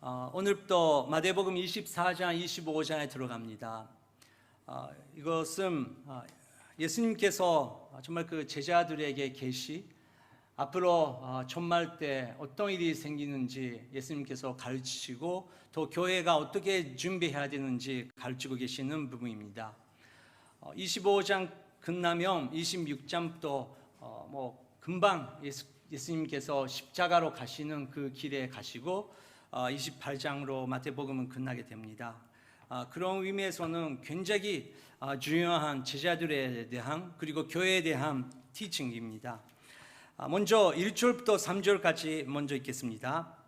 오늘부터 마태복음 24장, 25장에 들어갑니다. 이것은 예수님께서 정말 그 제자들에게 계시, 앞으로 천말 때 어떤 일이 생기는지 예수님께서 가르치시고 또 교회가 어떻게 준비해야 되는지 가르치고 계시는 부분입니다. 25장 끝나면 26장부터 금방 예수님께서 십자가로 가시는 그 길에 가시고 28장으로 마태복음은 끝나게 됩니다. 그런 의미에서는 굉장히 중요한 제자들에 대한 그리고 교회에 대한 티칭입니다. 먼저 1절부터 3절까지 먼저 읽겠습니다.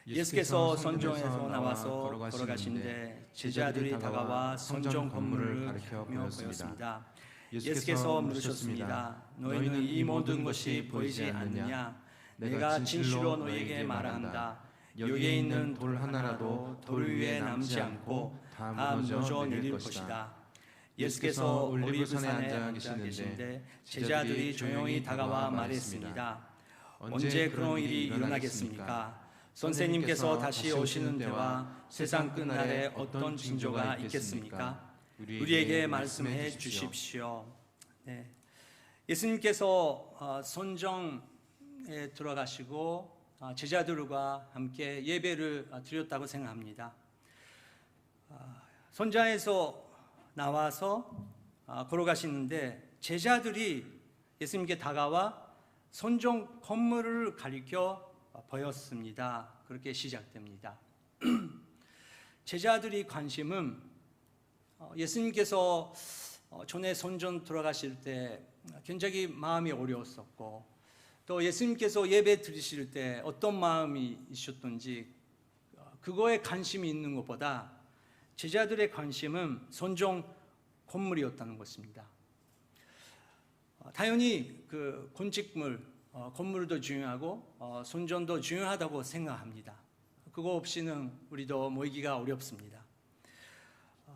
예수께서 성전에서 나와서 걸어가시는데 제자들이 다가와 성전 건물을 가리켜 보였습니다. 예수께서 물으셨습니다. 너희는 이 모든 것이 보이지 않느냐? 내가 진실로 너희에게 말한다. 여기에 있는 돌 하나라도 돌 위에 남지 않고 다 무너져 내릴 것이다. 예수께서 올리브산에 앉아 계신데 제자들이 조용히 다가와 말했습니다. 언제 그런 일이 일어나겠습니까? 선생님께서 다시 오시는 때와 세상 끝날에 어떤 징조가 있겠습니까? 우리에게 말씀해 주십시오. 예수님께서 성전에 들어가시고 제자들과 함께 예배를 드렸다고 생각합니다. 성전에서 나와서 걸어가시는데 제자들이 예수님께 다가와 성전 건물을 가리켜 보였습니다. 그렇게 시작됩니다. 제자들이 관심은 예수님께서 전에 성전 들어가실 때 굉장히 마음이 어려웠었고 또 예수님께서 예배 드리실 때 어떤 마음이 있었던지 그거에 관심이 있는 것보다 제자들의 관심은 성전 건물이었다는 것입니다. 당연히 그 건축물, 건물도 중요하고 성전도 중요하다고 생각합니다. 그거 없이는 우리도 모이기가 어렵습니다.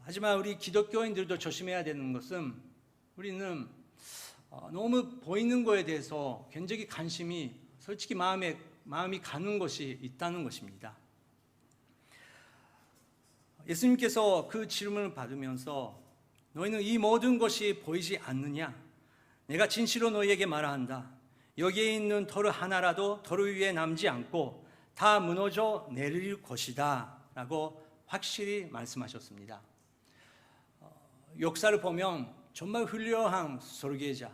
하지만 우리 기독교인들도 조심해야 되는 것은 우리는 너무 보이는 거에 대해서 굉장히 관심이 솔직히 마음이 가는 것이 있다는 것입니다. 예수님께서 그 질문을 받으면서 너희는 이 모든 것이 보이지 않느냐? 내가 진실로 너희에게 말한다. 여기에 있는 돌 하나라도 돌 위에 남지 않고 다 무너져 내릴 것이다 라고 확실히 말씀하셨습니다. 역사를 보면 정말 훌륭한 설계자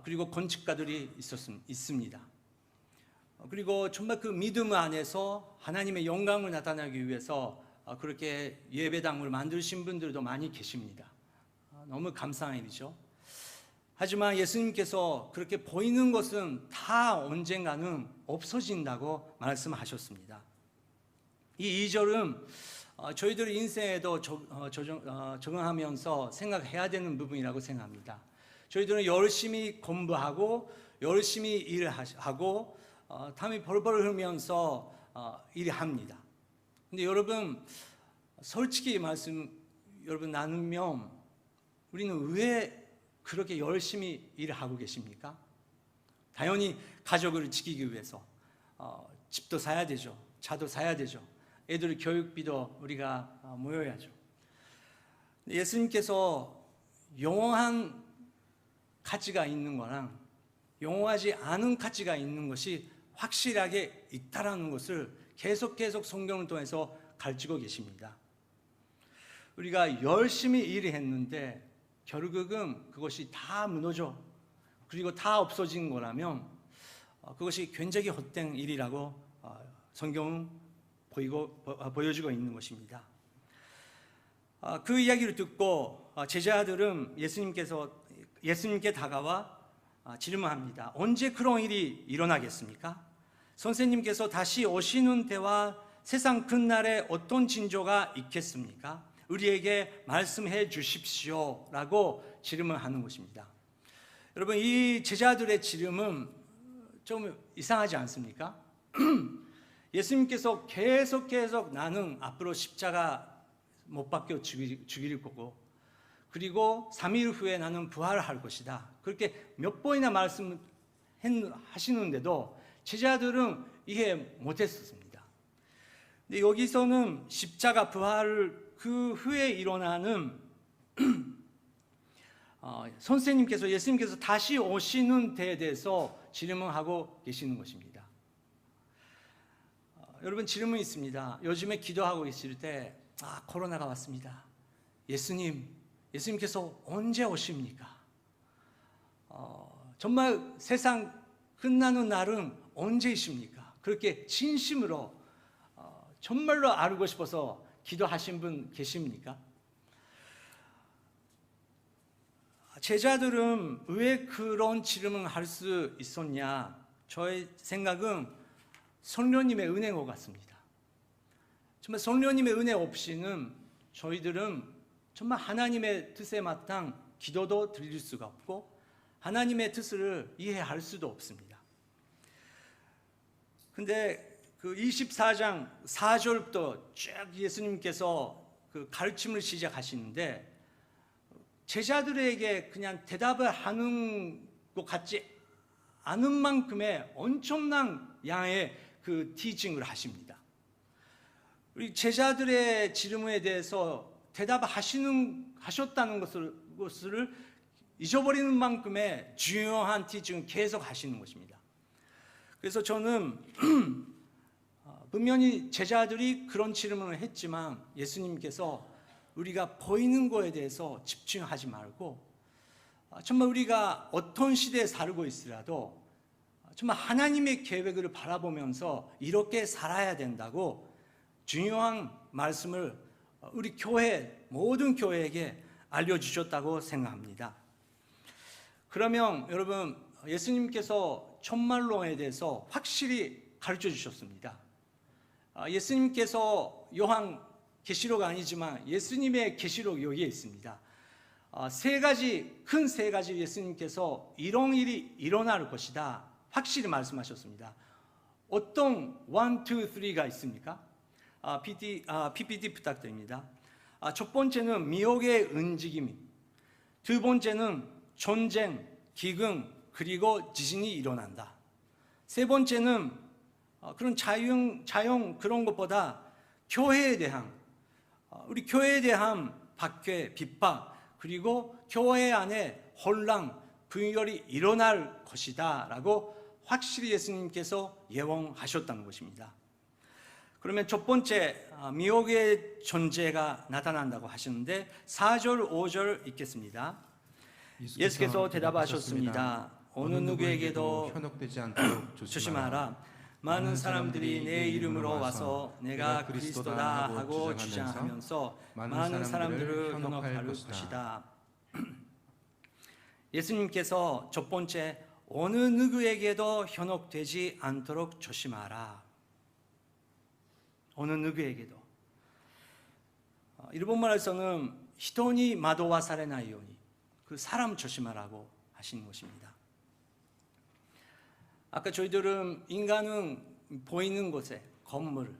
그리고 건축가들이 있습니다. 그리고 정말 그 믿음 안에서 하나님의 영광을 나타내기 위해서 그렇게 예배당을 만드신 분들도 많이 계십니다. 너무 감사한 일이죠. 하지만 예수님께서 그렇게 보이는 것은 다 언젠가는 없어진다고 말씀하셨습니다. 이 2절은 저희들 인생에도 적응하면서 생각해야 되는 부분이라고 생각합니다. 저희들은 열심히 공부하고 열심히 일하고 땀이 벌벌 흘면서 일합니다. 근데 여러분 솔직히 여러분 나누면 우리는 왜 그렇게 열심히 일을 하고 계십니까? 당연히 가족을 지키기 위해서 집도 사야 되죠. 차도 사야 되죠. 애들 교육비도 우리가 모여야죠. 예수님께서 영원한 가치가 있는 거랑 영원하지 않은 가치가 있는 것이 확실하게 있다라는 것을 계속 성경을 통해서 가르치고 계십니다. 우리가 열심히 일을 했는데 결국은 그것이 다 무너져 그리고 다 없어진 거라면 그것이 굉장히 헛된 일이라고 성경은 보여주고 있는 것입니다. 그 이야기를 듣고 제자들은 예수님께 다가와 질문합니다. 언제 그런 일이 일어나겠습니까? 선생님께서 다시 오시는 때와 세상 끝날에 어떤 징조가 있겠습니까? 우리에게 말씀해 주십시오 라고 질문하는 것입니다. 여러분 이 제자들의 질문은 좀 이상하지 않습니까? 예수님께서 계속 나는 앞으로 십자가 못 박혀 죽일 거고 그리고 3일 후에 나는 부활할 것이다. 그렇게 몇 번이나 말씀하시는데도 제자들은 이해 못했습니다. 근데 여기서는 십자가 부활을 그 후에 일어나는 선생님께서, 예수님께서 다시 오시는 데에 대해서 질문하고 계시는 것입니다. 여러분, 질문이 있습니다. 요즘에 기도하고 계실 때 코로나가 왔습니다. 예수님께서 언제 오십니까? 정말 세상 끝나는 날은 언제이십니까? 그렇게 진심으로 정말로 알고 싶어서 기도하신 분 계십니까? 제자들은 왜 그런 질문을 할 수 있었냐? 저의 생각은 성령님의 은혜인 것 같습니다. 정말 성령님의 은혜 없이는 저희들은 정말 하나님의 뜻에 마땅 기도도 드릴 수가 없고 하나님의 뜻을 이해할 수도 없습니다. 근데 그 24장 4절부터 쭉 예수님께서 그 가르침을 시작하시는데 제자들에게 그냥 대답을 하는 것 같지 않은 만큼의 엄청난 양의 그 티칭을 하십니다. 우리 제자들의 질문에 대해서 하셨다는 것을 잊어버리는 만큼의 중요한 티칭을 계속 하시는 것입니다. 그래서 저는 분명히 제자들이 그런 질문을 했지만 예수님께서 우리가 보이는 거에 대해서 집중하지 말고 정말 우리가 어떤 시대에 살고 있으라도 정말 하나님의 계획을 바라보면서 이렇게 살아야 된다고 중요한 말씀을 우리 교회, 모든 교회에게 알려주셨다고 생각합니다. 그러면 여러분, 예수님께서 천만론에 대해서 확실히 가르쳐 주셨습니다. 예수님께서 요한 계시록 아니지만 예수님의 계시록 여기에 있습니다. 큰 세 가지 예수님께서 이런 일이 일어날 것이다 확실히 말씀하셨습니다. 어떤 1, 2, 3가 있습니까? PPT 부탁드립니다. 첫 번째는 미혹의 움직임, 두 번째는 전쟁, 기근, 그리고 지진이 일어난다. 세 번째는 그런 자연 그런 것보다 교회에 대한 우리 교회에 대한 박해, 핍박, 그리고 교회 안에 혼란, 분열이 일어날 것이다 라고 확실히 예수님께서 예언하셨다는 것입니다. 그러면 첫 번째 미혹의 존재가 나타난다고 하시는데 4절, 5절 읽겠습니다. 예수께서 대답하셨습니다. 어느 누구에게도 현혹되지 않도록 조심하라. 많은 사람들이 내 이름으로 와서 내가 그리스도다 하고 주장하면서 많은 사람들을 현혹할 것이다. 예수님께서 첫 번째 어느 누구에게도 현혹되지 않도록 조심하라. 어느 누구에게도. 일본말에서는 히토니 마도와 사레나이 요니, 그 사람 조심하라고 하시는 것입니다. 아까 저희들은 인간은 보이는 곳에 건물,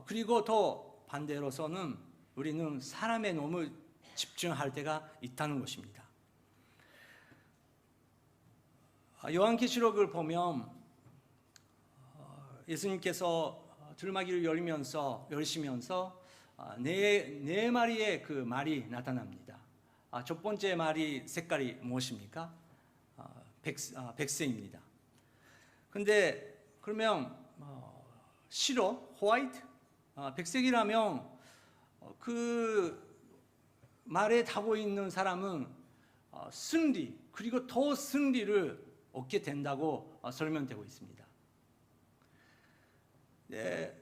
그리고 더 반대로서는 우리는 사람에 너무 집중할 때가 있다는 것입니다. 요한계시록을 보면 예수님께서 들마기를 열시면서 네 마리의 그 말이 나타납니다. 첫 번째 말이 색깔이 무엇입니까? 백색입니다. 근데 그러면 실로 화이트, 백색이라면 그 말에 타고 있는 사람은 승리, 그리고 더 승리를 얻게 된다고 설명되고 있습니다. 네,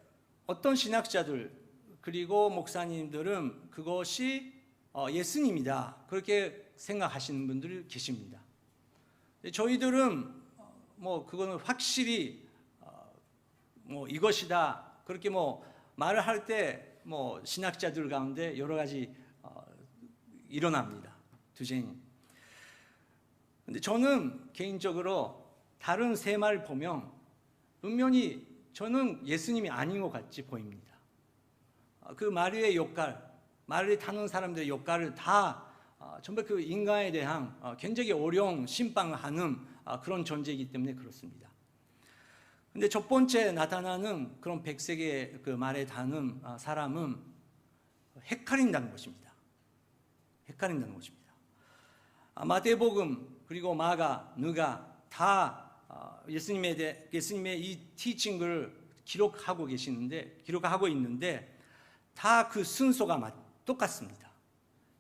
어떤 신학자들 그리고 목사님들은 그것이 예수님이다 그렇게 생각하시는 분들이 계십니다. 저희들은 그거는 확실히 이것이다 그렇게 말을 할 때 신학자들 가운데 여러 가지 일어납니다. 투쟁이. 근데 저는 개인적으로 다른 세 말 보면 분명히 저는 예수님이 아닌 것 같이 보입니다. 그 마리의 역할, 말을 타는 사람들의 역할을 다 전부 그 인간에 대한 굉장히 어려운 심판을 하는 그런 존재이기 때문에 그렇습니다. 근데 첫 번째 나타나는 그런 백색의 그 말에 닿는 사람은 헷갈린다는 것입니다. 헷갈린다는 것입니다. 마태복음 그리고 마가, 누가 다 예수님의 이 티칭을 기록하고 있는데 다 그 순서가 똑같습니다.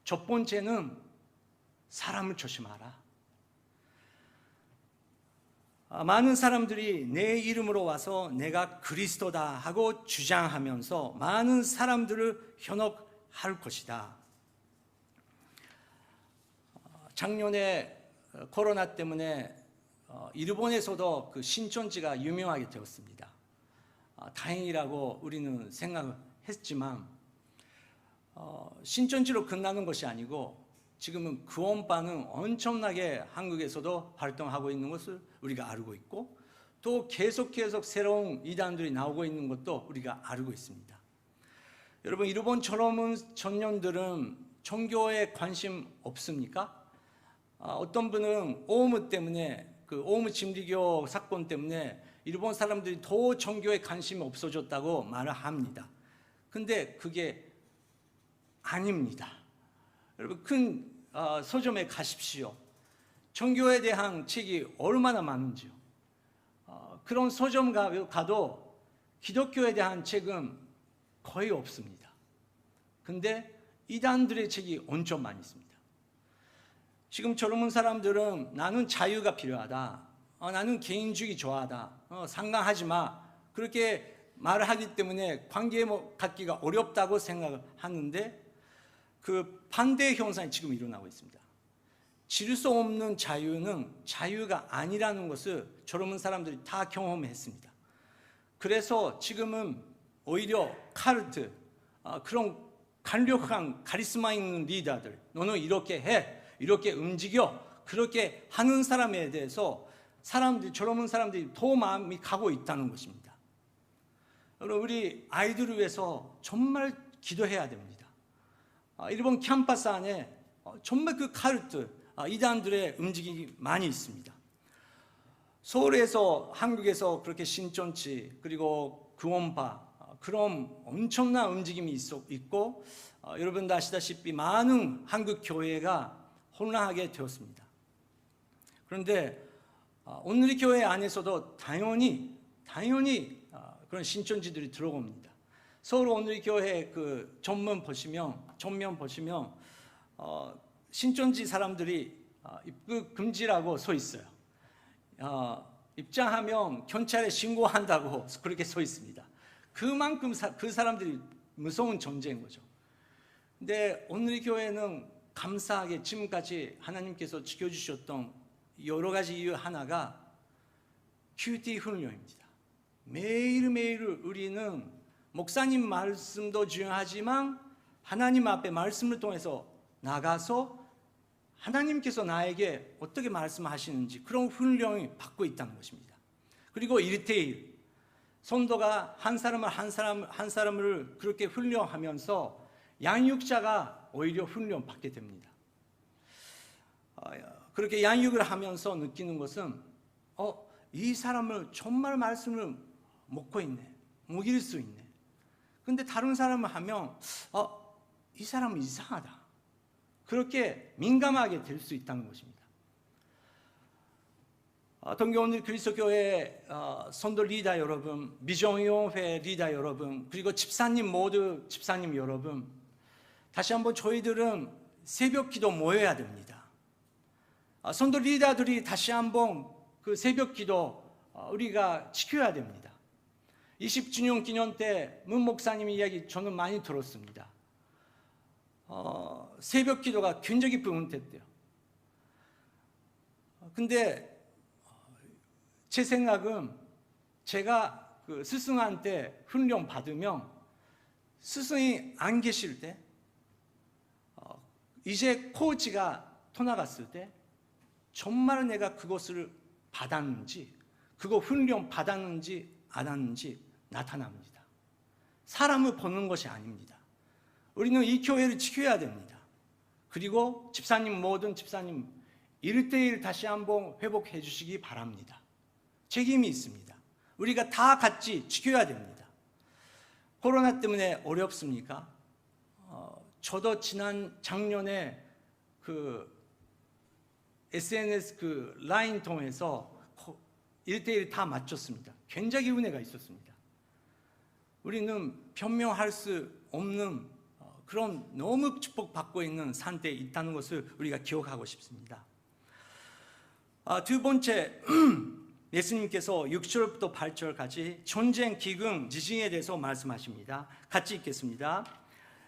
첫 번째는 사람을 조심하라. 많은 사람들이 내 이름으로 와서 내가 그리스도다 하고 주장하면서 많은 사람들을 현혹할 것이다. 작년에 코로나 때문에 일본에서도 그 신천지가 유명하게 되었습니다. 다행이라고 우리는 생각을 했지만 신천지로 끝나는 것이 아니고 지금은 구원파는 엄청나게 한국에서도 활동하고 있는 것을 우리가 알고 있고 또 계속 새로운 이단들이 나오고 있는 것도 우리가 알고 있습니다. 여러분, 일본처럼 청년들은 종교에 관심 없습니까? 어떤 분은 오우무 때문에 그 오우무 진리교 사건 때문에 일본 사람들이 더 종교에 관심이 없어졌다고 말을 합니다. 근데 그게 아닙니다. 여러분, 큰 서점에 가십시오. 종교에 대한 책이 얼마나 많은지요. 그런 서점 가도 기독교에 대한 책은 거의 없습니다. 근데 이단들의 책이 엄청 많이 있습니다. 지금 젊은 사람들은 나는 자유가 필요하다. 나는 개인주의 좋아하다. 상관하지 마. 그렇게 말을 하기 때문에 관계 갖기가 어렵다고 생각을 하는데 그 반대 현상이 지금 일어나고 있습니다. 질 수 없는 자유는 자유가 아니라는 것을 젊은 사람들이 다 경험했습니다. 그래서 지금은 오히려 카르트, 그런 강력한 카리스마 있는 리더들, 너는 이렇게 해, 이렇게 움직여, 그렇게 하는 사람에 대해서 젊은 사람들이 더 마음이 가고 있다는 것입니다. 여러분, 우리 아이들을 위해서 정말 기도해야 됩니다. 일본 캠퍼스 안에 정말 그 카르트, 이단들의 움직임이 많이 있습니다. 서울에서, 한국에서 그렇게 신천지 그리고 구원파 그런 엄청난 움직임이 있고 여러분도 아시다시피 많은 한국 교회가 혼란하게 되었습니다. 그런데 오늘의 교회 안에서도 당연히 그런 신천지들이 들어옵니다. 서울 오늘의 교회 그 전면 보시면 신천지 사람들이 입국 금지라고 써 있어요. 입장하면 경찰에 신고한다고 그렇게 써 있습니다. 그만큼 그 사람들이 무서운 존재인 거죠. 근데 오늘의 교회는 감사하게 지금까지 하나님께서 지켜주셨던 여러 가지 이유 하나가 큐티 훈련입니다. 매일매일 우리는 목사님 말씀도 중요하지만 하나님 앞에 말씀을 통해서 나가서 하나님께서 나에게 어떻게 말씀하시는지 그런 훈련을 받고 있다는 것입니다. 그리고 1대1 성도가 한 사람을 그렇게 훈련하면서 양육자가 오히려 훈련 받게 됩니다. 그렇게 양육을 하면서 느끼는 것은 이 사람을 정말 말씀을 먹고 있네, 먹일 수 있네. 근데 다른 사람을 하면 이 사람은 이상하다. 그렇게 민감하게 될 수 있다는 것입니다. 동교원들 그리스도교회 성도 리더 여러분, 미정위원회 리더 여러분, 그리고 집사님 여러분, 다시 한번 저희들은 새벽 기도 모여야 됩니다. 성도 리더들이 다시 한번 그 새벽 기도 우리가 지켜야 됩니다. 20주년 기념 때 문 목사님 이야기 저는 많이 들었습니다. 새벽 기도가 굉장히 부흥됐대요. 근데 제 생각은 제가 그 스승한테 훈련 받으면 스승이 안 계실 때 이제 코치가 떠나갔을 때 정말 내가 그것을 받았는지 그거 훈련 받았는지 안 했는지 나타납니다. 사람을 보는 것이 아닙니다. 우리는 이 교회를 지켜야 됩니다. 그리고 모든 집사님 1대1 다시 한번 회복해 주시기 바랍니다. 책임이 있습니다. 우리가 다 같이 지켜야 됩니다. 코로나 때문에 어렵습니까? 저도 작년에 SNS 라인 통해서 1대1 다 맞췄습니다. 굉장히 은혜가 있었습니다. 우리는 변명할 수 없는 그런 너무 축복받고 있는 상태에 있다는 것을 우리가 기억하고 싶습니다. 두 번째, 예수님께서 6절부터 8절까지 전쟁, 기근, 지진에 대해서 말씀하십니다. 같이 읽겠습니다.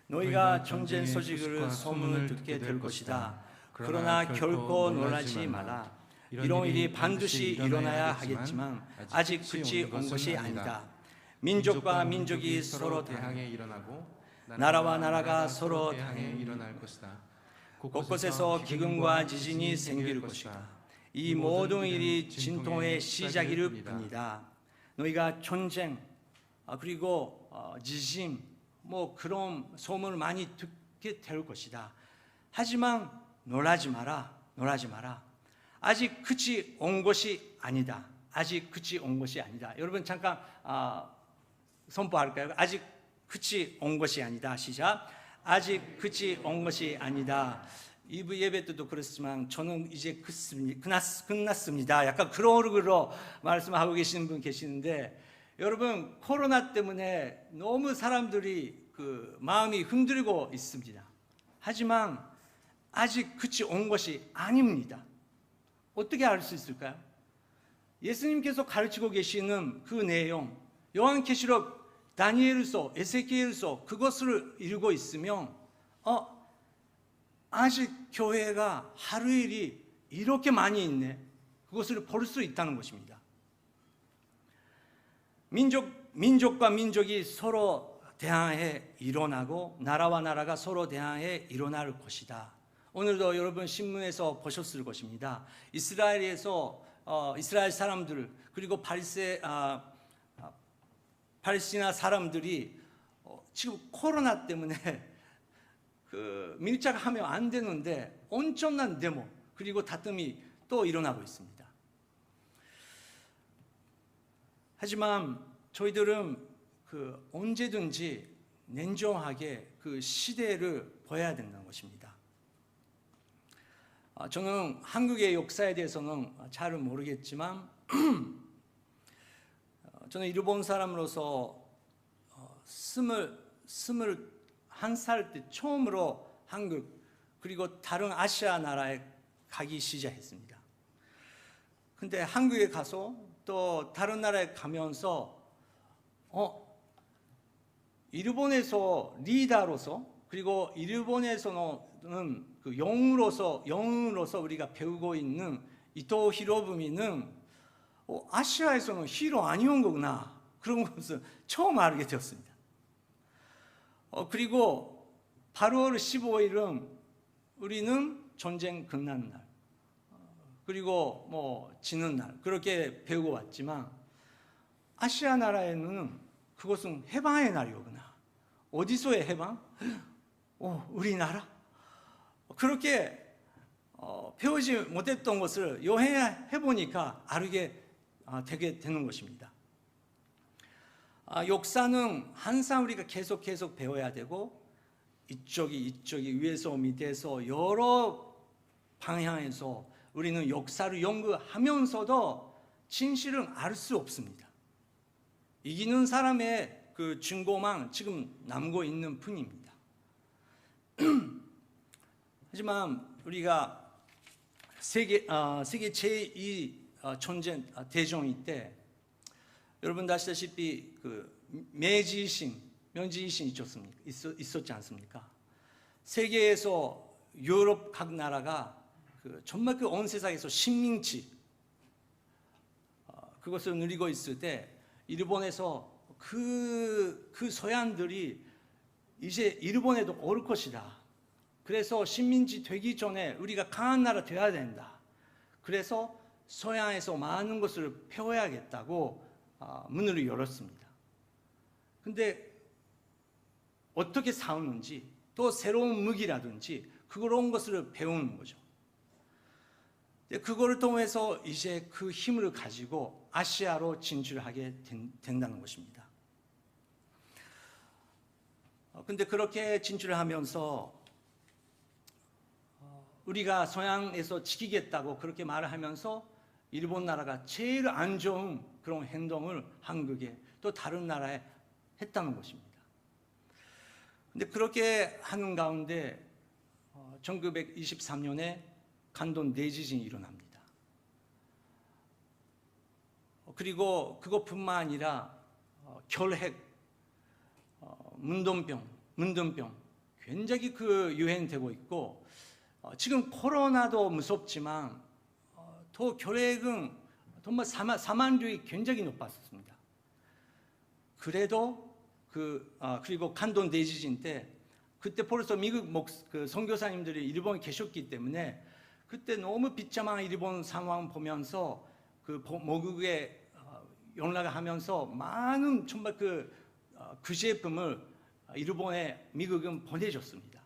너희가 전쟁 소식을 소문을 듣게 될 것이다. 그러나 결코 놀라지 마라. 이런 일이 반드시 일어나야 하겠지만 아직 끝이 온 것이 아니다. 민족과 민족이 서로 대항해 일어나고 나라와 나라가 서로 대항해 일어날 것이다. 곳곳에서 기근과 지진이 생길 것이다. 이 모든 일이 진통의 시작일 뿐이다. 너희가 전쟁 그리고 지진 그런 소문을 많이 듣게 될 것이다. 하지만 놀라지 마라. 아직 끝이 온 것이 아니다. 아직 끝이 온 것이 아니다. 여러분 잠깐 선포할까요? 아직 끝이 온 것이 아니다. 시작. 아직 끝이 온 것이 아니다. 2부 예배 때도 그렇지만 저는 이제 끝났습니다. 약간 그런 얼굴로 말씀하고 계시는 분 계시는데, 여러분 코로나 때문에 너무 사람들이 마음이 흔들리고 있습니다. 하지만 아직 끝이 온 것이 아닙니다. 어떻게 알 수 있을까요? 예수님께서 가르치고 계시는 그 내용, 요한계시록, 다니엘서, 에스겔서 그것을 읽고 있으면 아직 교회가 하루 일이 이렇게 많이 있네. 그것을 볼 수 있다는 것입니다. 민족과 민족이 서로 대항해 일어나고 나라와 나라가 서로 대항해 일어날 것이다. 오늘도 여러분 신문에서 보셨을 것입니다. 이스라엘에서 이스라엘 사람들 그리고 팔레스티나 사람들이 지금 코로나 때문에 밀착하면 안 되는데 엄청난 데모 그리고 다툼이 또 일어나고 있습니다. 하지만 저희들은 언제든지 냉정하게 그 시대를 봐야 된다는 것입니다. 저는 한국의 역사에 대해서는 잘 모르겠지만 저는 일본 사람으로서 21살 때 처음으로 한국 그리고 다른 아시아 나라에 가기 시작했습니다. 근데 한국에 가서 또 다른 나라에 가면서 일본에서 리더로서 그리고 일본에서는 영으로서 우리가 배우고 있는 이토 히로부미는 아시아에서는 히로 아니온 거구나. 그런 것을 처음 알게 되었습니다. 그리고 8월 15일은 우리는 전쟁 끝난 날 그리고 지는 날 그렇게 배우고 왔지만 아시아 나라에는 그것은 해방의 날이구나. 어디서의 해방? 우리나라? 그렇게 배우지 못했던 것을 여행해 보니까 알게 되게 되는 것입니다. 역사는 항상 우리가 계속 배워야 되고 이쪽이 위에서 밑에서 여러 방향에서 우리는 역사를 연구하면서도 진실은 알 수 없습니다. 이기는 사람의 그 증거만 지금 남고 있는 뿐입니다. 하지만 우리가 세계 제2 전쟁 대전이 때 여러분 아시다시피 명지이신 있었지 않습니까? 세계에서 유럽 각 나라가 정말 온 세상에서 식민지 그것을 누리고 있을 때 일본에서 그 서양들이 이제 일본에도 올 것이다. 그래서 식민지 되기 전에 우리가 강한 나라 되어야 된다. 그래서 서양에서 많은 것을 배워야겠다고 문을 열었습니다. 근데 어떻게 싸우는지 또 새로운 무기라든지 그런 것을 배우는 거죠. 그거를 통해서 이제 그 힘을 가지고 아시아로 진출하게 된다는 것입니다. 근데 그렇게 진출을 하면서 우리가 서양에서 지키겠다고 그렇게 말을 하면서 일본 나라가 제일 안 좋은 그런 행동을 한국에 또 다른 나라에 했다는 것입니다. 근데 그렇게 하는 가운데 1923년에 간돈 대지진이 일어납니다. 그리고 그것뿐만 아니라 결핵, 문둥병 굉장히 유행되고 있고 지금 코로나도 무섭지만 또 결핵은 정말 사망률이 굉장히 높았습니다. 그래도 그리고 간돈 대지진 때 그때 벌써 미국 선교사님들이 일본에 계셨기 때문에 그때 너무 비참한 일본 상황 보면서 모국에 연락을 하면서 많은 정말 그 제품을 일본에 미국은 보내줬습니다.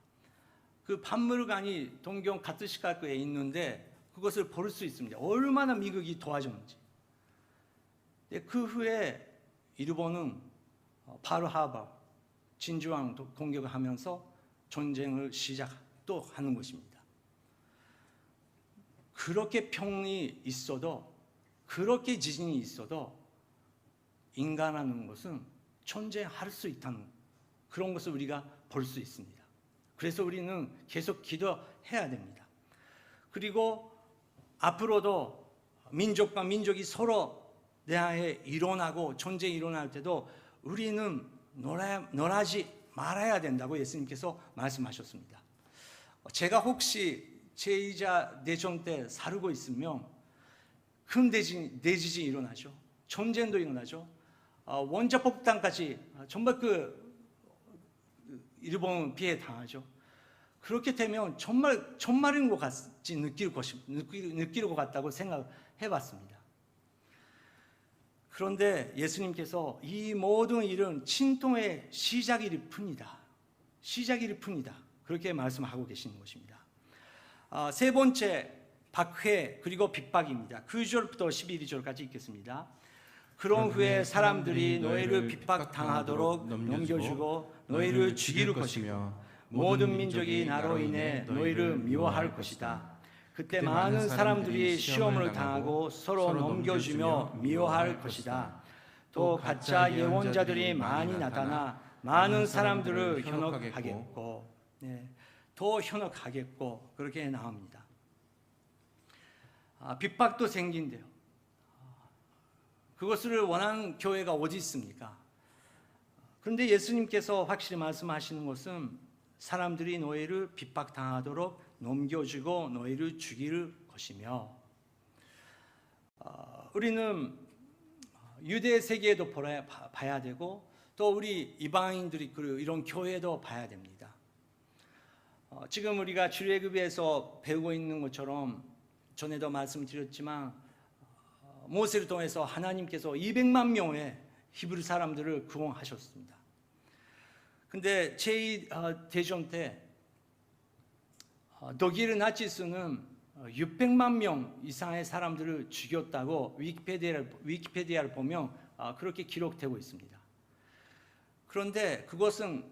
그 박물관이 동경 가츠시카구에 있는데 그것을 볼 수 있습니다. 얼마나 미국이 도와줬는지. 그 후에 일본은 파르하바, 진주항 공격을 하면서 전쟁을 시작 또 하는 것입니다. 그렇게 평이 있어도, 그렇게 지진이 있어도 인간이라는 것은 존재할 수 있다는 그런 것을 우리가 볼 수 있습니다. 그래서 우리는 계속 기도해야 됩니다. 그리고 앞으로도 민족과 민족이 서로 대하에 일어나고 전쟁이 일어날 때도 우리는 놀라지 말아야 된다고 예수님께서 말씀하셨습니다. 제가 혹시 제2차 대전 때 살고 있으면 큰 대지진이 일어나죠. 전쟁도 일어나죠. 원자폭탄까지 정말 일본 피해 당하죠. 그렇게 되면 정말인 것 같이 느낄 것 같다고 생각해 봤습니다. 그런데 예수님께서 이 모든 일은 진통의 시작일 뿐이다. 그렇게 말씀하고 계시는 것입니다. 세 번째, 박해 그리고 핍박입니다. 9절부터 11절까지 읽겠습니다. 그런 후에 사람들이 너희를 핍박당하도록 넘겨주고 너희를 죽일 것이며 모든 민족이 나로 인해 너희를 미워할 것이다. 그때 많은 사람들이 시험을 당하고 서로 넘겨주며 미워할 것이다. 또 가짜 예언자들이 많이 나타나 많은 사람들을 현혹하겠고, 더 현혹하겠고 그렇게 나옵니다. 핍박도 생긴대요. 그것을 원하는 교회가 어디 있습니까? 그런데 예수님께서 확실히 말씀하시는 것은 사람들이 너희를 핍박당하도록 넘겨주고 너희를 죽일 것이며, 우리는 유대 세계에도 봐야 되고 또 우리 이방인들이 이런 교회도 봐야 됩니다. 지금 우리가 출애굽에서 배우고 있는 것처럼 전에도 말씀드렸지만 모세를 통해서 하나님께서 200만 명의 히브리 사람들을 구원하셨습니다. 근데 제2대전 때 독일 나치스는 600만 명 이상의 사람들을 죽였다고 위키페디아를 보면 그렇게 기록되고 있습니다. 그런데 그것은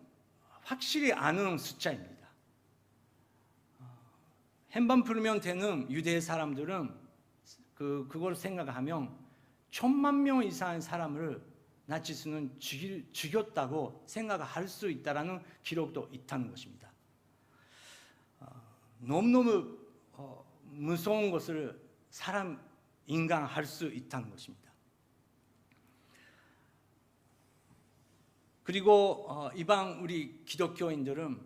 확실히 아는 숫자입니다. 한번 풀면 되는 유대 사람들은 그걸 생각하면 1000만 명 이상의 사람을 나치스는 죽였다고 생각할 수 있다는 기록도 있다는 것입니다. 너무너무 무서운 것을 인간 할 수 있다는 것입니다. 그리고 이방 우리 기독교인들은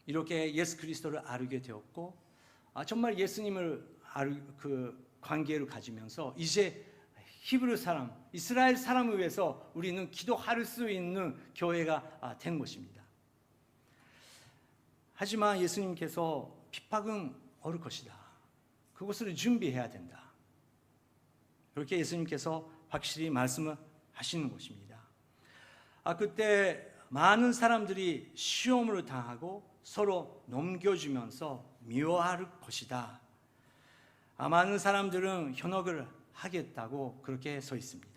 이렇게 예수 그리스도를 알게 되었고 정말 예수님을 관계를 가지면서 이제 히브리 사람, 이스라엘 사람을 위해서 우리는 기도할 수 있는 교회가 된 것입니다. 하지만 예수님께서 핍박은 올 것이다. 그것을 준비해야 된다. 그렇게 예수님께서 확실히 말씀을 하시는 것입니다. 그때 많은 사람들이 시험을 당하고 서로 넘겨주면서 미워할 것이다. 많은 사람들은 현혹을 하겠다고 그렇게 서 있습니다.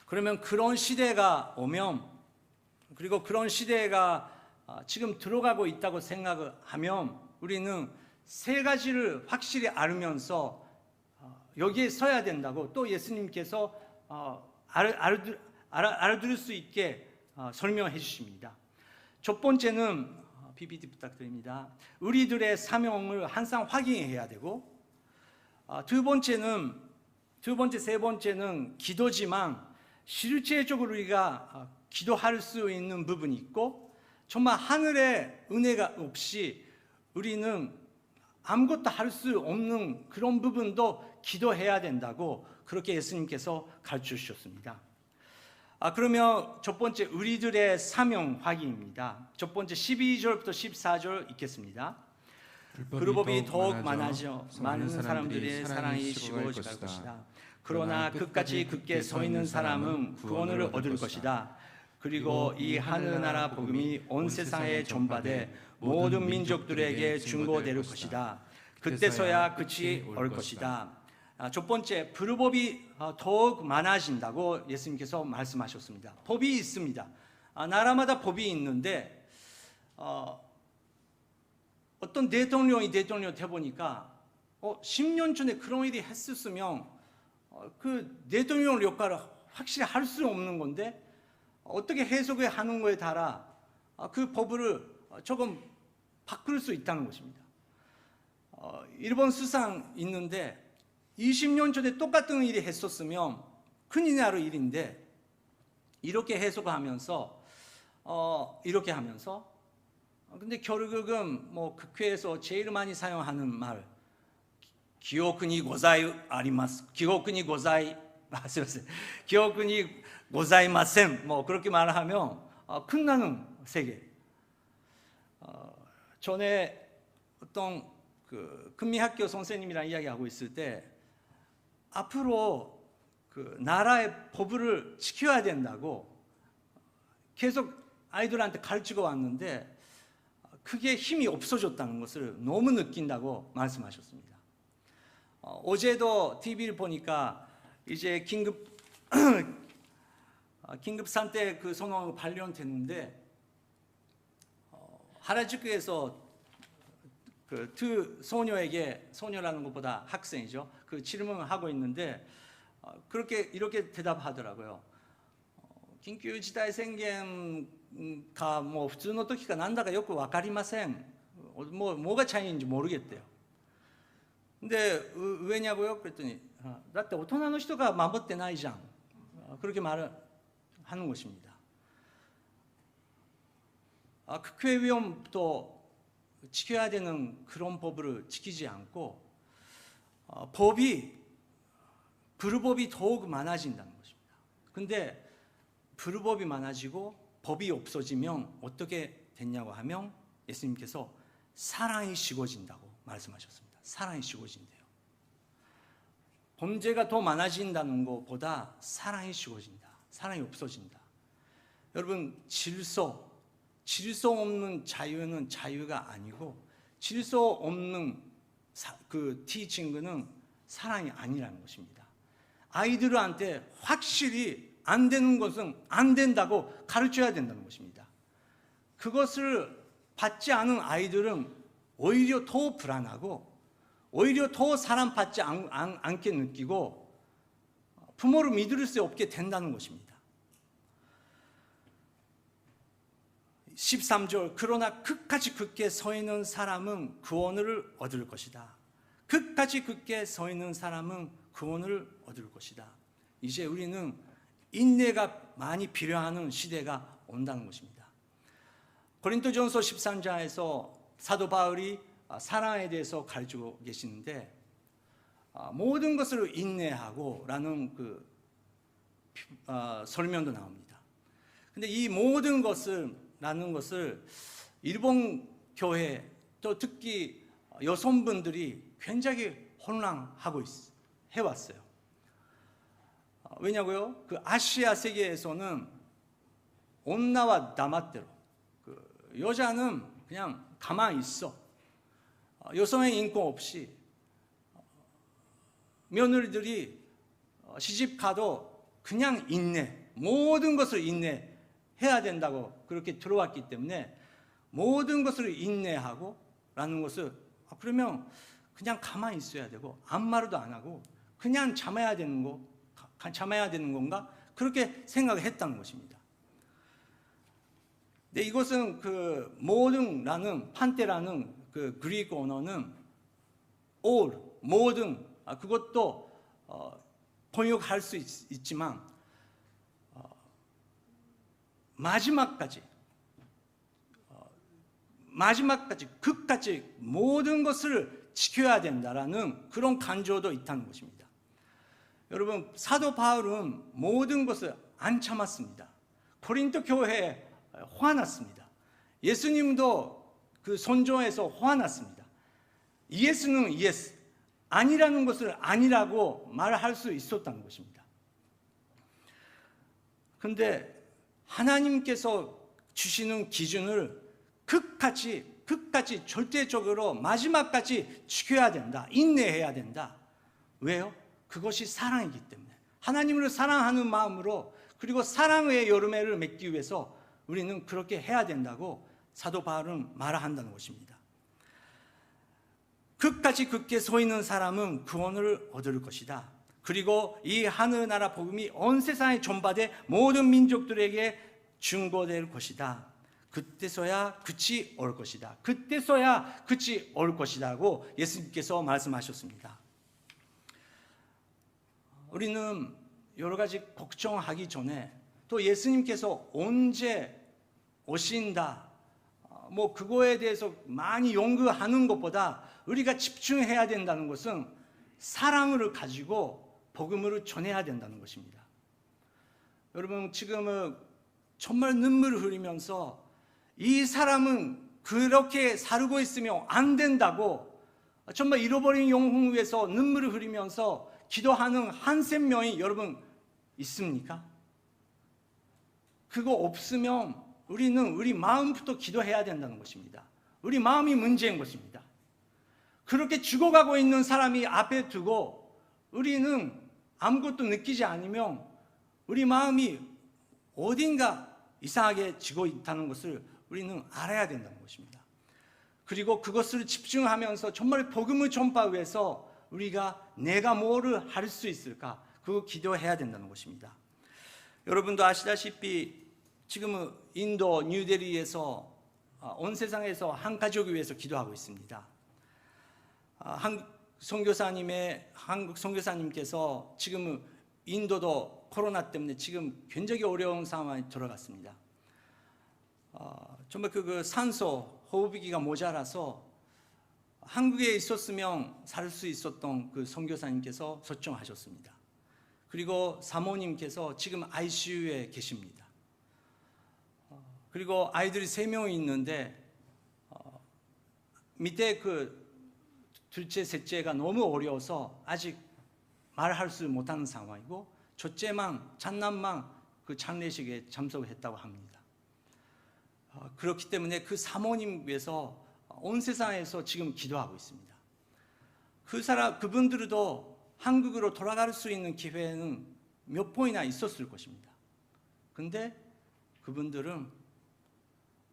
그러면 그런 시대가 오면, 그리고 그런 시대가 지금 들어가고 있다고 생각을 하면 우리는 세 가지를 확실히 알으면서 여기에 서야 된다고 또 예수님께서 알아들을 수 있게 설명해 주십니다. 첫 번째는 PPT 부탁드립니다. 우리들의 사명을 항상 확인해야 되고, 두 번째, 세 번째는 기도지만 실제적으로 우리가 기도할 수 있는 부분이 있고, 정말 하늘의 은혜가 없이 우리는 아무것도 할 수 없는 그런 부분도 기도해야 된다고 그렇게 예수님께서 가르쳐 주셨습니다. 그러면 첫 번째 우리들의 사명 확인입니다. 첫 번째 12절부터 14절 읽겠습니다. 불법이 더욱 많아져 많은 사람들의 사랑이 식어질 것이다. 그러나 끝까지 굳게 서 있는 사람은 구원을 얻을 것이다. 그리고 이 하늘나라 복음이 온 세상에 전파돼 모든 민족들에게 중보될 것이다. 그때서야 끝이 올 것이다. 첫 번째, 불법이 더욱 많아진다고 예수님께서 말씀하셨습니다. 법이 있습니다. 나라마다 법이 있는데 어떤 대통령이 대통령 돼보니까 10년 전에 그런 일이 했었으면 그 대통령 역할을 확실히 할 수 없는 건데 어떻게 해석을 하는 거에 따라 그 법을 조금 바꿀 수 있다는 것입니다. 일본 수상 있는데 20년 전에 똑같은 일이 했었으면 큰일 날 일인데 이렇게 해석하면서 이렇게 하면서 근데 결국은 뭐 국회에서 제일 많이 사용하는 말 기호군이 고자이 아리마스 기호군이 고자이 기호군이 고자이마센 뭐 그렇게 말하면 끝나는 세계. 전에 어떤 그 금미학교 선생님이랑 이야기하고 있을 때 앞으로 그 나라의 법을 지켜야 된다고 계속 아이들한테 가르치고 왔는데 그게 힘이 없어졌다는 것을 너무 느낀다고 말씀하셨습니다. 어제도 TV를 보니까 이제 긴급 상태 그 선언이 발령됐는데 하라주쿠에서 그 두 소녀에게 소녀라는 것보다 학생이죠. 그 질문을 하고 있는데 그렇게 이렇게 대답하더라고요. 긴急事態宣言かもう普通の時かなんだかよく分かりません。뭐가 차이인지 모르겠대요. 근데 왜냐고요? 그랬더니だって大人の人が守ってないじゃん. 그렇게 말을 하는 것입니다. 국회 위원도 지켜야 되는 그런 법을 지키지 않고 불법이 더욱 많아진다는 것입니다. 근데 불법이 많아지고 법이 없어지면 어떻게 됐냐고 하면 예수님께서 사랑이 식어진다고 말씀하셨습니다. 사랑이 식어진대요. 범죄가 더 많아진다는 것보다 사랑이 식어진다. 사랑이 없어진다. 여러분 질서 없는 자유는 자유가 아니고 질서 없는 그 티칭은 사랑이 아니라는 것입니다. 아이들한테 확실히 안 되는 것은 안 된다고 가르쳐야 된다는 것입니다. 그것을 받지 않은 아이들은 오히려 더 불안하고 오히려 더 사랑받지 않게 느끼고 부모를 믿을 수 없게 된다는 것입니다. 13절 그러나 끝까지 굳게 서 있는 사람은 구원을 얻을 것이다. 끝까지 굳게 서 있는 사람은 구원을 얻을 것이다. 이제 우리는 인내가 많이 필요한 시대가 온다는 것입니다. 고린도전서 13장에서 사도 바울이 사랑에 대해서 가르치고 계시는데 모든 것을 인내하고 라는 그 설명도 나옵니다. 근데 이 모든 것을 라는 것을 일본 교회 또 특히 여성분들이 굉장히 혼란하고 해왔어요. 왜냐고요? 그 아시아 세계에서는 온나와 다마대로 그 여자는 그냥 가만히 있어. 여성의 인권 없이 며느리들이 시집 가도 그냥 모든 것을 인내해야 된다고 그렇게 들어왔기 때문에 모든 것을 인내하고 라는 것을 그러면 그냥 가만히 있어야 되고 아무 말도 안 하고 그냥 참아야 되는 건가? 그렇게 생각을 했다는 것입니다. 네, 이것은 그 모든라는 판테라는 그 그리스 언어는 all, 모든, 그것도 번역할 수 있지만 마지막까지 끝까지 모든 것을 지켜야 된다라는 그런 간조도 있다는 것입니다. 여러분, 사도 바울은 모든 것을 안 참았습니다. 고린도 교회에 화났습니다. 예수님도 그 선조에서 화났습니다. 예수는 예수, 아니라는 것을 아니라고 말할 수 있었다는 것입니다. 그런데 하나님께서 주시는 기준을 끝까지 절대적으로 마지막까지 지켜야 된다. 인내해야 된다. 왜요? 그것이 사랑이기 때문에. 하나님을 사랑하는 마음으로, 그리고 사랑의 열매를 맺기 위해서 우리는 그렇게 해야 된다고 사도 바울은 말한다는 것입니다. 끝까지 굳게 서 있는 사람은 구원을 얻을 것이다. 그리고 이 하늘나라 복음이 온 세상에 전파돼 모든 민족들에게 증거될 것이다. 그때서야 끝이 올 것이다. 그때서야 끝이 올 것이라고 예수님께서 말씀하셨습니다. 우리는 여러 가지 걱정하기 전에 또 예수님께서 언제 오신다, 그거에 대해서 많이 연구하는 것보다 우리가 집중해야 된다는 것은 사랑을 가지고 복음을 전해야 된다는 것입니다. 여러분, 지금은 정말 눈물을 흘리면서 이 사람은 그렇게 살고 있으면 안 된다고 정말 잃어버린 영혼을 위해서 눈물을 흘리면서 기도하는 한세 명이 여러분 있습니까? 그거 없으면 우리는 우리 마음부터 기도해야 된다는 것입니다. 우리 마음이 문제인 것입니다. 그렇게 죽어가고 있는 사람이 앞에 두고 우리는 아무것도 느끼지 않으면 우리 마음이 어딘가 이상하게 지고 있다는 것을 우리는 알아야 된다는 것입니다. 그리고 그것을 집중하면서 정말 복음을 전파하기 위해서 우리가 내가 뭐를 할 수 있을까? 그거 기도해야 된다는 것입니다. 여러분도 아시다시피 지금은 인도 뉴델리에서 온 세상에서 한 가족을 위해서 기도하고 있습니다. 한국 선교사님께서 지금은 인도도 코로나 때문에 지금 굉장히 어려운 상황에 들어갔습니다. 정말 그 산소 호흡기가 모자라서 한국에 있었으면 살 수 있었던 그 선교사님께서 설정하셨습니다. 그리고 사모님께서 지금 ICU에 계십니다. 그리고 아이들이 3명이 있는데 밑에 그 둘째, 셋째가 너무 어려워서 아직 말할 수 못하는 상황이고 장남만 그 장례식에 참석했다고 합니다. 그렇기 때문에 그 사모님 위해서 온 세상에서 지금 기도하고 있습니다. 그분들도 한국으로 돌아갈 수 있는 기회는 몇 번이나 있었을 것입니다. 근데 그분들은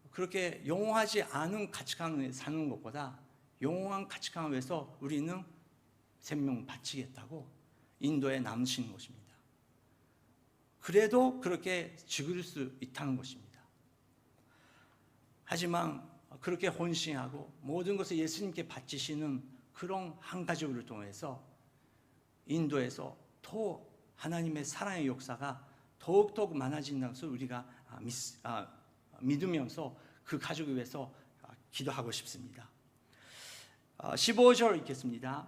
그렇게 영원하지 않은 가치관을 사는 것보다 영원한 가치관을 위해서 우리는 생명 바치겠다고 인도에 남으시는 것입니다. 그래도 그렇게 죽을 수 있다는 것입니다. 하지만 그렇게 헌신하고 모든 것을 예수님께 바치시는 그런 한 가족을 통해서 인도에서 더 하나님의 사랑의 역사가 더욱더욱 많아진다는 것을 우리가 믿으면서 그 가족을 위해서 기도하고 싶습니다. 15절 읽겠습니다.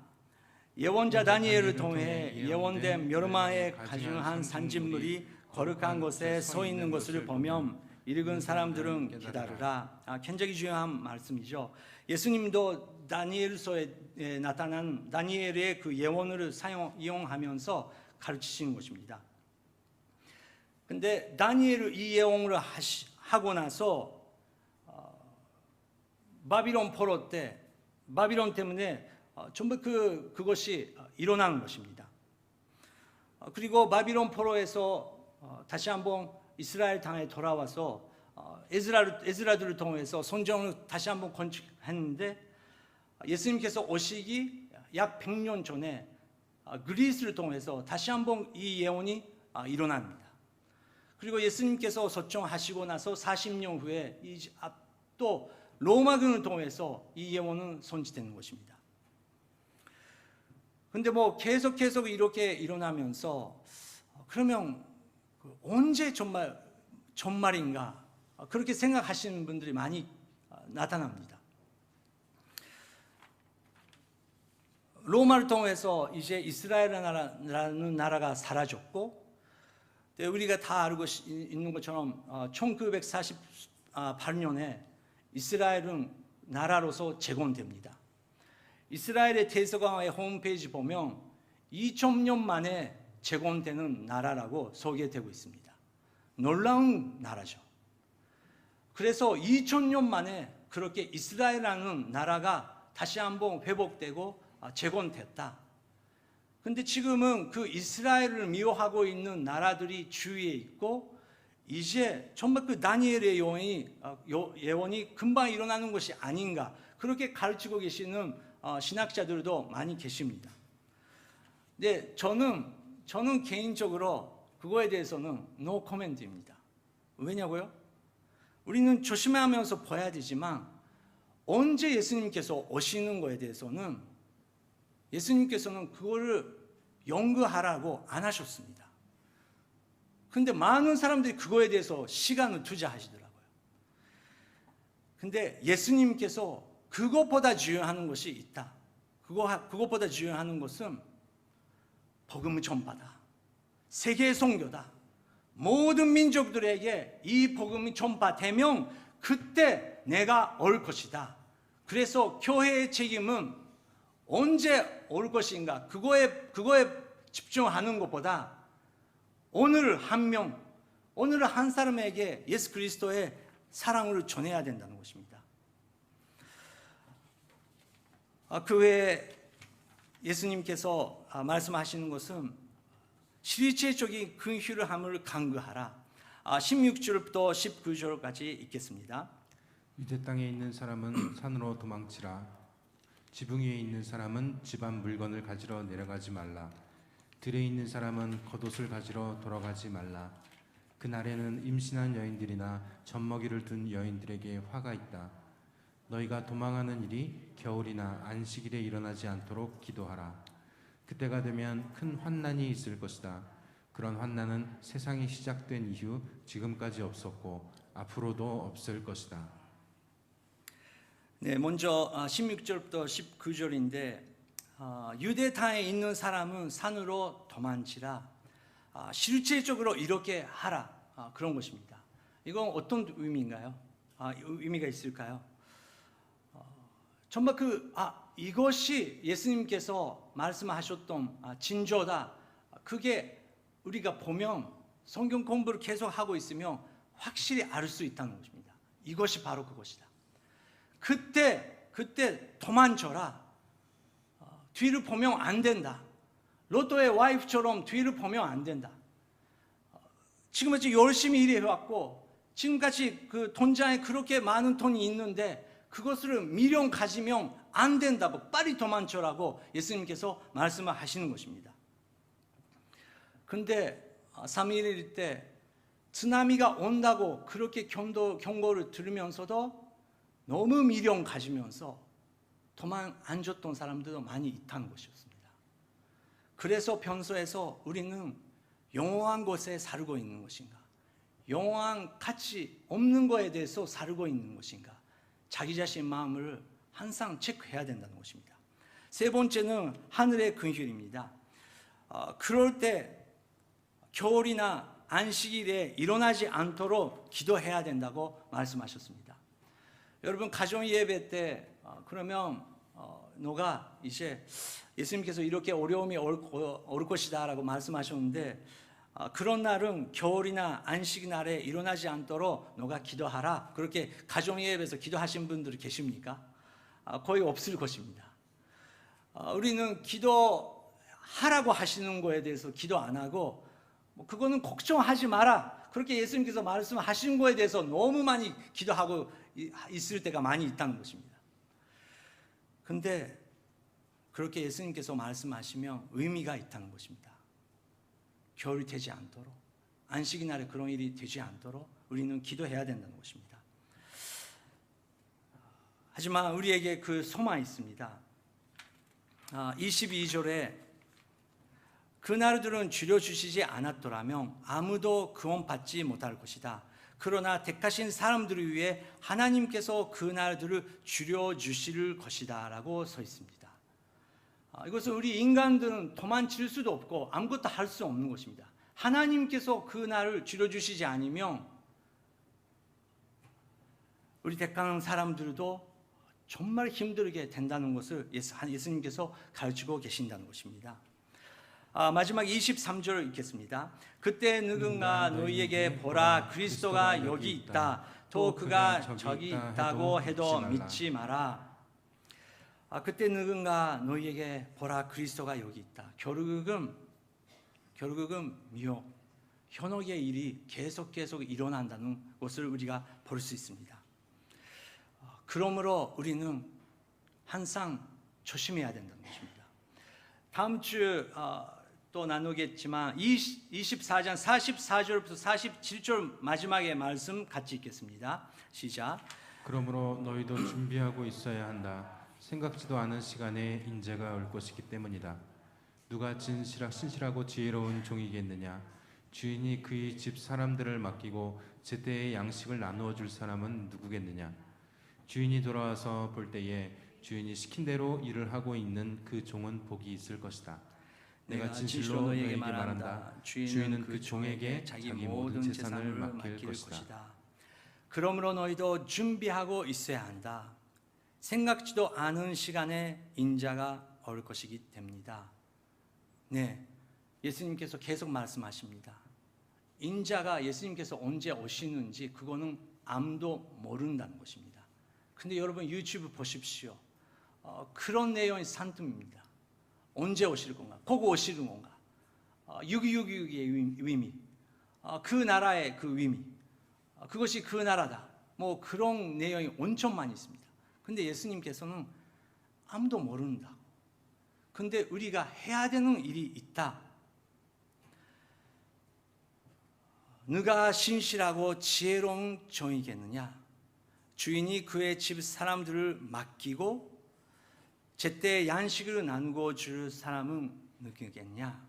예언자 다니엘을 통해 예언된 멸망에 가증한 산진물이 거룩한 곳에 서 있는 것을 보면 읽은 사람들은 기다리라. 굉장히 중요한 말씀이죠. 예수님도 다니엘서에 나타난 다니엘의 그 예언을 이용하면서 가르치시는 것입니다. 근데 다니엘이 이 예언을 하고 나서 바빌론 포로 때 바빌론 때문에 전부 그것이 일어나는 것입니다. 그리고 바빌론 포로에서 다시 한번 이스라엘 땅에 돌아와서 에스라들을 통해서 성전을 다시 한번 건축했는데, 예수님께서 오시기 약 100년 전에 그리스를 통해서 다시 한번 이 예언이 일어납니다. 그리고 예수님께서 소천하시고 나서 40년 후에 또 로마군을 통해서 이 예언은 성취되는 것입니다. 근데 계속 이렇게 일어나면서 그러면 언제 정말 전말인가, 그렇게 생각하시는 분들이 많이 나타납니다. 로마를 통해서 이제 이스라엘이라는 나라가 사라졌고, 우리가 다 알고 있는 것처럼 1948년에 이스라엘은 나라로서 재건됩니다. 이스라엘의 대서관의 홈페이지 보면 2000년 만에 재건되는 나라라고 소개되고 있습니다. 놀라운 나라죠. 그래서 2000년 만에 그렇게 이스라엘이라는 나라가 다시 한번 회복되고 재건됐다. 근데 지금은 그 이스라엘을 미워하고 있는 나라들이 주위에 있고, 이제 정말 그 다니엘의 예언이 금방 일어나는 것이 아닌가, 그렇게 가르치고 계시는 신학자들도 많이 계십니다. 근데 저는 개인적으로 그거에 대해서는 노 코멘트입니다. 왜냐고요? 우리는 조심하면서 봐야 되지만, 언제 예수님께서 오시는 거에 대해서는 예수님께서는 그거를 연구하라고 안 하셨습니다. 근데 많은 사람들이 그거에 대해서 시간을 투자하시더라고요. 근데 예수님께서 그것보다 중요한 것이 있다. 그것보다 중요한 것은 복음의 전파다. 세계 선교다. 모든 민족들에게 이 복음이 전파되면 그때 내가 올 것이다. 그래서 교회의 책임은 언제 올 것인가, 그거에 집중하는 것보다 오늘 한 사람에게 예수 그리스도의 사랑을 전해야 된다는 것입니다. 그 외에 예수님께서 말씀하시는 것은 실체적인 근실함을 강구하라. 16절부터 19절까지 읽겠습니다. 유대 땅에 있는 사람은 산으로 도망치라. 지붕 위에 있는 사람은 집안 물건을 가지러 내려가지 말라. 들에 있는 사람은 겉옷을 가지러 돌아가지 말라. 그날에는 임신한 여인들이나 젖먹이를 둔 여인들에게 화가 있다. 너희가 도망하는 일이 겨울이나 안식일에 일어나지 않도록 기도하라. 그때가 되면 큰 환난이 있을 것이다. 그런 환난은 세상이 시작된 이후 지금까지 없었고 앞으로도 없을 것이다. 네, 먼저 16절부터 19절인데, 유대 땅에 있는 사람은 산으로 도망치라. 실질적으로 이렇게 하라. 그런 것입니다. 이건 어떤 의미인가요? 의미가 있을까요? 정말 이것이 예수님께서 말씀하셨던 진조다. 그게 우리가 보면 성경 공부를 계속 하고 있으면 확실히 알 수 있다는 것입니다. 이것이 바로 그것이다. 그때 도망쳐라. 뒤를 보면 안 된다. 로또의 와이프처럼 뒤를 보면 안 된다. 지금까지 열심히 일해왔고, 지금까지 그 돈장에 그렇게 많은 돈이 있는데 그것을 미련 가지면 안 된다고, 빨리 도망쳐라고 예수님께서 말씀을 하시는 것입니다. 그런데 3.11 때 쓰나미가 온다고 그렇게 경고를 들으면서도 너무 미련 가지면서 도망 안 줬던 사람들도 많이 있다는 것이었습니다. 그래서 평소에서 우리는 영원한 곳에 살고 있는 것인가, 영원한 가치 없는 것에 대해서 살고 있는 것인가, 자기 자신 마음을 항상 체크해야 된다는 것입니다. 세 번째는 하늘의 근실입니다. 그럴 때 겨울이나 안식일에 일어나지 않도록 기도해야 된다고 말씀하셨습니다. 여러분, 가정 예배 때 그러면 너가 이제 예수님께서 이렇게 어려움이 올 것이다 라고 말씀하셨는데, 그런 날은 겨울이나 안식 날에 일어나지 않도록 너가 기도하라, 그렇게 가정 예배에서 기도하신 분들이 계십니까? 거의 없을 것입니다. 우리는 기도하라고 하시는 거에 대해서 기도 안 하고 그거는 걱정하지 마라, 그렇게 예수님께서 말씀하신 거에 대해서 너무 많이 기도하고 있을 때가 많이 있다는 것입니다. 근데 그렇게 예수님께서 말씀하시면 의미가 있다는 것입니다. 겨울이 되지 않도록, 안식이 날에 그런 일이 되지 않도록 우리는 기도해야 된다는 것입니다. 하지만 우리에게 그 소망이 있습니다. 22절에 그 날들은 줄여주시지 않았더라면 아무도 구원받지 못할 것이다. 그러나 택하신 사람들을 위해 하나님께서 그 날들을 줄여주실 것이다 라고 서 있습니다. 이것은 우리 인간들은 도망칠 수도 없고 아무것도 할 수 없는 것입니다. 하나님께서 그 날을 줄여주시지 않으면 우리 택한 사람들도 정말 힘들게 된다는 것을 예수님께서 가르치고 계신다는 것입니다. 마지막 23절 읽겠습니다. 그때 누군가 너희에게 보라, 그리스도가 여기 있다, 또 그가 저기 있다고 해도 믿지 마라. 그때 누군가 너희에게 보라, 그리스도가 여기 있다. 결국은 미혹, 현혹의 일이 계속 일어난다는 것을 우리가 볼 수 있습니다. 그러므로 우리는 항상 조심해야 된다는 것입니다. 다음 주 또 나누겠지만 24장 44절부터 47절 마지막에 말씀 같이 읽겠습니다. 시작. 그러므로 너희도 준비하고 있어야 한다. 생각지도 않은 시간에 인재가 올 것이기 때문이다. 누가 신실하고 지혜로운 종이겠느냐? 주인이 그의 집 사람들을 맡기고 제때에 양식을 나누어 줄 사람은 누구겠느냐? 주인이 돌아와서 볼 때에 주인이 시킨 대로 일을 하고 있는 그 종은 복이 있을 것이다. 내가 진실로 너희에게 말한다. 주인은 그 종에게 자기 모든 재산을 맡길 것이다. 그러므로 너희도 준비하고 있어야 한다. 생각지도 않은 시간에 인자가 올 것이기 때문이다. 네, 예수님께서 계속 말씀하십니다. 인자가 예수님께서 언제 오시는지 그거는 아무도 모른다는 것입니다. 근데 여러분 유튜브 보십시오. 그런 내용이 산tum입니다. 언제 오실 건가? 보고 오시는 건가? 6.26의 의미, 그 나라의 그 의미, 그것이 그 나라다. 뭐 그런 내용이 엄청 많이 있습니다. 근데 예수님께서는 아무도 모른다고. 근데 우리가 해야 되는 일이 있다. 누가 신실하고 지혜로운 종이겠느냐? 주인이 그의 집 사람들을 맡기고 제때 양식을 나누고 줄 사람은 누구겠냐?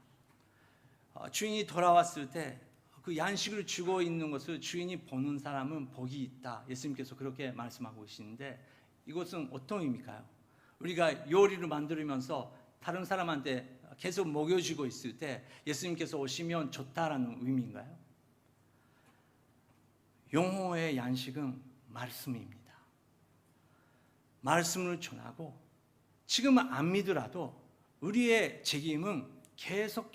주인이 돌아왔을 때 그 양식을 주고 있는 것을 주인이 보는 사람은 복이 있다. 예수님께서 그렇게 말씀하고 계시는데 이것은 어떤 의미일까요? 우리가 요리를 만들면서 다른 사람한테 계속 먹여주고 있을 때 예수님께서 오시면 좋다라는 의미인가요? 영혼의 양식은 말씀입니다. 말씀을 전하고 지금은 안 믿으라도 우리의 책임은 계속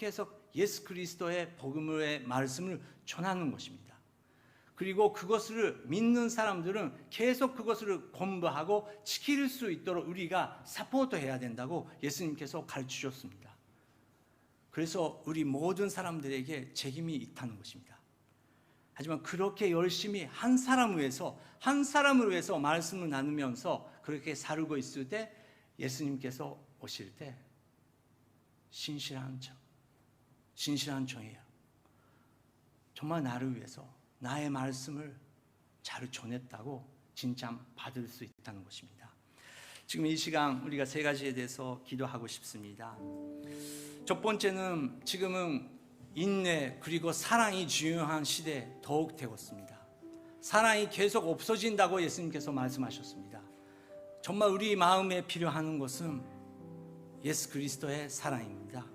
예수 그리스도의 복음의 말씀을 전하는 것입니다. 그리고 그것을 믿는 사람들은 계속 그것을 공부하고 지킬 수 있도록 우리가 사포트해야 된다고 예수님께서 가르치셨습니다. 그래서 우리 모든 사람들에게 책임이 있다는 것입니다. 하지만 그렇게 열심히 한 사람을 위해서 말씀을 나누면서 그렇게 살고 있을 때 예수님께서 오실 때 신실한 종이에요. 정말 나를 위해서 나의 말씀을 잘 전했다고 칭찬 받을 수 있다는 것입니다. 지금 이 시간 우리가 세 가지에 대해서 기도하고 싶습니다. 첫 번째는 지금은 인내 그리고 사랑이 중요한 시대에 더욱 되었습니다. 사랑이 계속 없어진다고 예수님께서 말씀하셨습니다. 정말 우리 마음에 필요한 것은 예수 그리스도의 사랑입니다.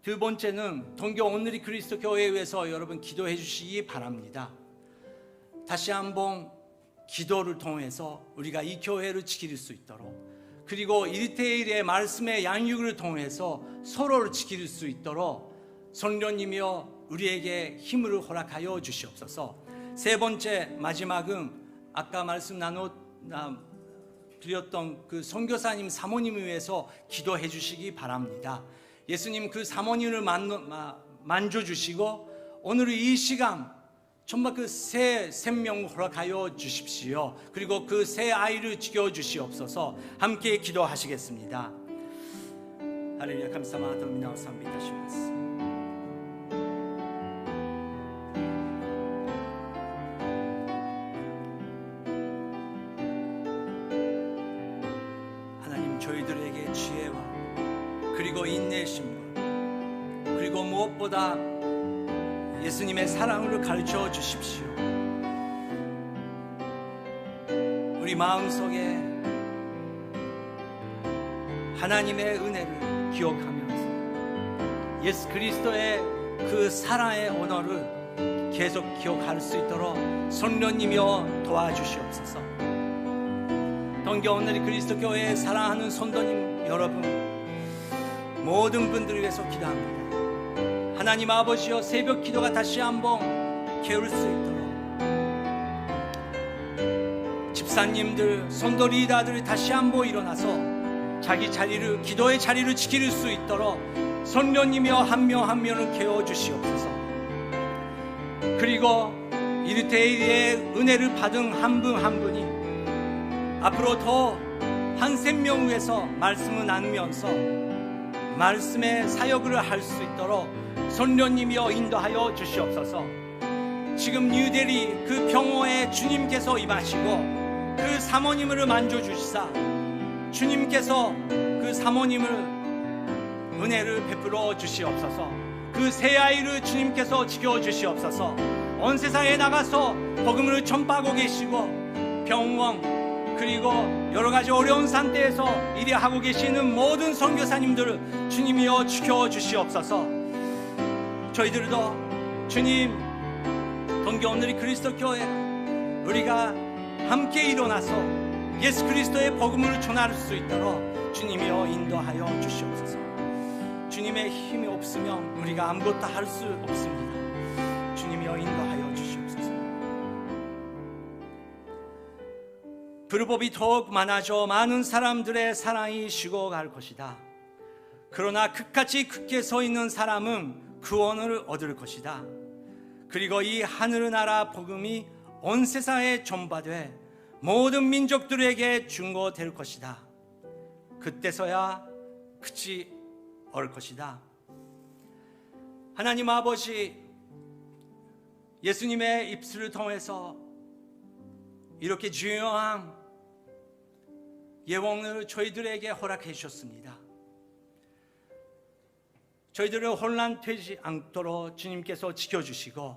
두 번째는 동교 오늘의 그리스도 교회에 위해서 여러분 기도해 주시기 바랍니다. 다시 한번 기도를 통해서 우리가 이 교회를 지킬 수 있도록, 그리고 1:1의 말씀의 양육을 통해서 서로를 지킬 수 있도록 성령님이여 우리에게 힘을 허락하여 주시옵소서. 세 번째 마지막은 아까 말씀 드렸던 그 선교사님 사모님을 위해서 기도해 주시기 바랍니다. 예수님 그 사모님을 만져주시고 오늘 이 시간 정말 그 새 생명 허락하여 주십시오. 그리고 그 새 아이를 지켜주시옵소서. 함께 기도하시겠습니다. 할렐루야. 감사합니다. 믿으시옵소서. 하나님 저희들에게 지혜와 그리고 인내심과 그리고 무엇보다 예수님의 사랑을 가르쳐 주십시오. 우리 마음속에 하나님의 은혜를 기억하면서 예수 그리스도의 그 사랑의 언어를 계속 기억할 수 있도록 성령님이여 도와주시옵소서. 동교 오늘이 그리스도 교회에 사랑하는 성도님 여러분 모든 분들을 위해서 기도합니다. 하나님 아버지여 새벽 기도가 다시 한번 깨울 수 있도록 집사님들 성도 리더들이 다시 한번 일어나서 자기 자리를 기도의 자리를 지킬 수 있도록 성령님이여 한 명 한 명을 깨워주시옵소서. 그리고 이르테이의 은혜를 받은 한 분 한 분이 앞으로 더 한 생명 위해서 말씀을 나누면서 말씀의 사역을 할 수 있도록 성령님이여 인도하여 주시옵소서. 지금 뉴델리 그 병원에 주님께서 임하시고 그 사모님을 만져주시사 주님께서 그 사모님을 은혜를 베풀어 주시옵소서. 그 새 아이를 주님께서 지켜주시옵소서. 온 세상에 나가서 복음을 전파하고 계시고 병원 그리고 여러 가지 어려운 상태에서 일하고 계시는 모든 선교사님들을 주님이여 지켜주시옵소서. 저희들도 주님 동교 오늘이 그리스도 교회 우리가 함께 일어나서 예수 그리스도의 복음을 전할 수 있도록 주님이여 인도하여 주시옵소서. 주님의 힘이 없으면 우리가 아무것도 할 수 없습니다. 주님이여 인도하여 주시옵소서. 불법이 더욱 많아져 많은 사람들의 사랑이 식어갈 것이다. 그러나 끝까지 굳게 서 있는 사람은 구원을 얻을 것이다. 그리고 이 하늘나라 복음이 온 세상에 전파돼 모든 민족들에게 증거될 것이다. 그때서야 끝이 올 것이다. 하나님 아버지 예수님의 입술을 통해서 이렇게 중요한 예언을 저희들에게 허락해 주셨습니다. 저희들을 혼란되지 않도록 주님께서 지켜주시고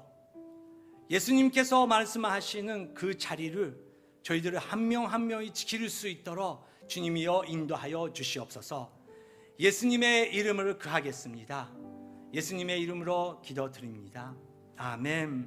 예수님께서 말씀하시는 그 자리를 저희들을 한 명 한 명이 지킬 수 있도록 주님이여 인도하여 주시옵소서. 예수님의 이름을 구하겠습니다. 예수님의 이름으로 기도드립니다. 아멘.